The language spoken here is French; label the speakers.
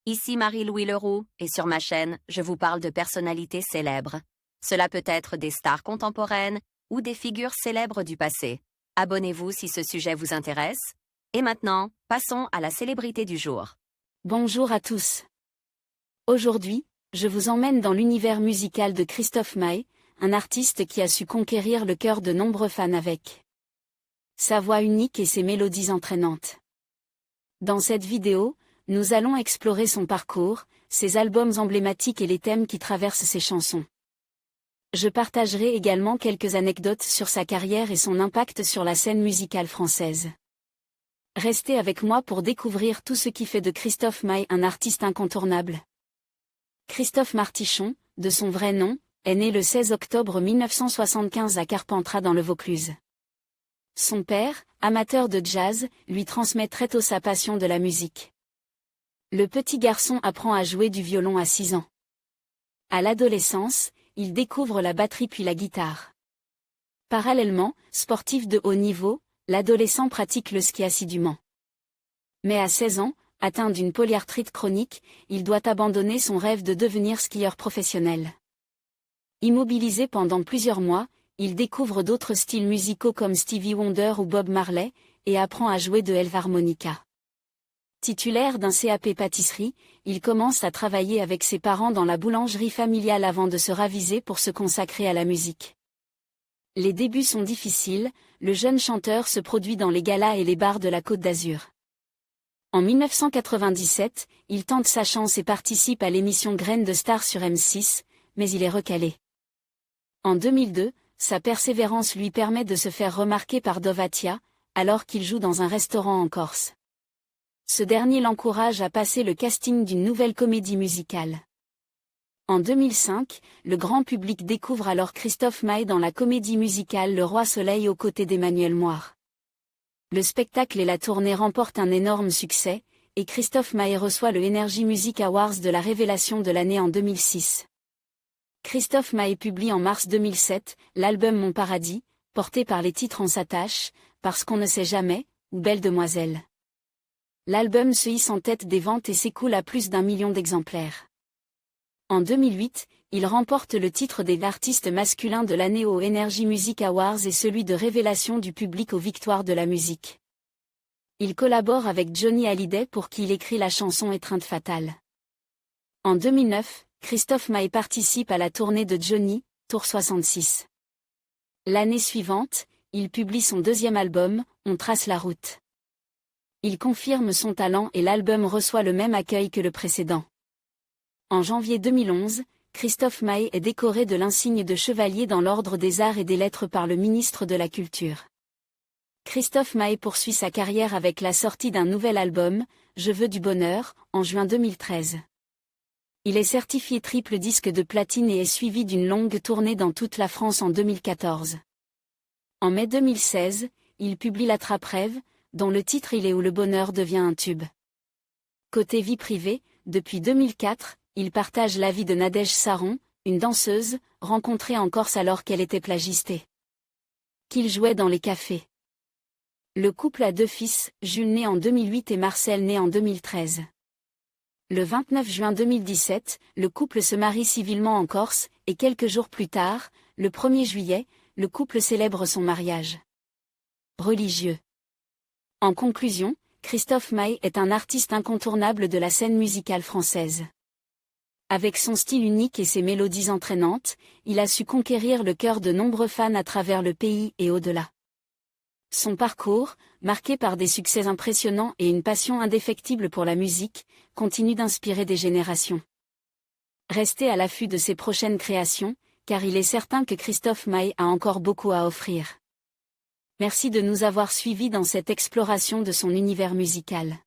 Speaker 1: Ici Marie-Louis Leroux, et sur ma chaîne, je vous parle de personnalités célèbres. Cela peut être des stars contemporaines ou des figures célèbres du passé. Abonnez-vous si ce sujet vous intéresse. Et maintenant, passons à la célébrité du jour.
Speaker 2: Bonjour à tous. Aujourd'hui, je vous emmène dans l'univers musical de Christophe Maé, un artiste qui a su conquérir le cœur de nombreux fans avec sa voix unique et ses mélodies entraînantes. Dans cette vidéo, nous allons explorer son parcours, ses albums emblématiques et les thèmes qui traversent ses chansons. Je partagerai également quelques anecdotes sur sa carrière et son impact sur la scène musicale française. Restez avec moi pour découvrir tout ce qui fait de Christophe Maé un artiste incontournable. Christophe Martichon, de son vrai nom, est né le 16 octobre 1975 à Carpentras dans le Vaucluse. Son père, amateur de jazz, lui transmet très tôt sa passion de la musique. Le petit garçon apprend à jouer du violon à 6 ans. À l'adolescence, il découvre la batterie puis la guitare. Parallèlement, sportif de haut niveau, l'adolescent pratique le ski assidûment. Mais à 16 ans, atteint d'une polyarthrite chronique, il doit abandonner son rêve de devenir skieur professionnel. Immobilisé pendant plusieurs mois, il découvre d'autres styles musicaux comme Stevie Wonder ou Bob Marley, et apprend à jouer de l'harmonica. Titulaire d'un CAP pâtisserie, il commence à travailler avec ses parents dans la boulangerie familiale avant de se raviser pour se consacrer à la musique. Les débuts sont difficiles, le jeune chanteur se produit dans les galas et les bars de la Côte d'Azur. En 1997, il tente sa chance et participe à l'émission Graines de Star sur M6, mais il est recalé. En 2002, sa persévérance lui permet de se faire remarquer par Dovatia, alors qu'il joue dans un restaurant en Corse. Ce dernier l'encourage à passer le casting d'une nouvelle comédie musicale. En 2005, le grand public découvre alors Christophe Maé dans la comédie musicale Le Roi Soleil aux côtés d'Emmanuel Moire. Le spectacle et la tournée remportent un énorme succès, et Christophe Maé reçoit le Energy Music Awards de la révélation de l'année en 2006. Christophe Maé publie en mars 2007 l'album Mon Paradis, porté par les titres On s'attache, Parce qu'on ne sait jamais, ou Belle demoiselle. L'album se hisse en tête des ventes et s'écoule à plus d'1 million d'exemplaires. En 2008, il remporte le titre des artistes masculins de l'année aux Energy Music Awards et celui de révélation du public aux Victoires de la musique. Il collabore avec Johnny Hallyday pour qui il écrit la chanson Étreinte fatale. En 2009, Christophe Maé participe à la tournée de Johnny, Tour 66. L'année suivante, il publie son deuxième album, On trace la route. Il confirme son talent et l'album reçoit le même accueil que le précédent. En janvier 2011, Christophe Maé est décoré de l'insigne de chevalier dans l'ordre des arts et des lettres par le ministre de la Culture. Christophe Maé poursuit sa carrière avec la sortie d'un nouvel album, Je veux du bonheur, en juin 2013. Il est certifié triple disque de platine et est suivi d'une longue tournée dans toute la France en 2014. En mai 2016, il publie La Trappe-Rêve, dont le titre Il est où le bonheur devient un tube. Côté vie privée, depuis 2004, il partage la vie de Nadège Saron, une danseuse, rencontrée en Corse alors qu'elle était plagistée. Qu'il jouait dans les cafés. Le couple a 2 fils, Jules né en 2008 et Marcel né en 2013. Le 29 juin 2017, le couple se marie civilement en Corse, et quelques jours plus tard, le 1er juillet, le couple célèbre son mariage religieux. En conclusion, Christophe Maé est un artiste incontournable de la scène musicale française. Avec son style unique et ses mélodies entraînantes, il a su conquérir le cœur de nombreux fans à travers le pays et au-delà. Son parcours, marqué par des succès impressionnants et une passion indéfectible pour la musique, continue d'inspirer des générations. Restez à l'affût de ses prochaines créations, car il est certain que Christophe Maé a encore beaucoup à offrir. Merci de nous avoir suivis dans cette exploration de son univers musical.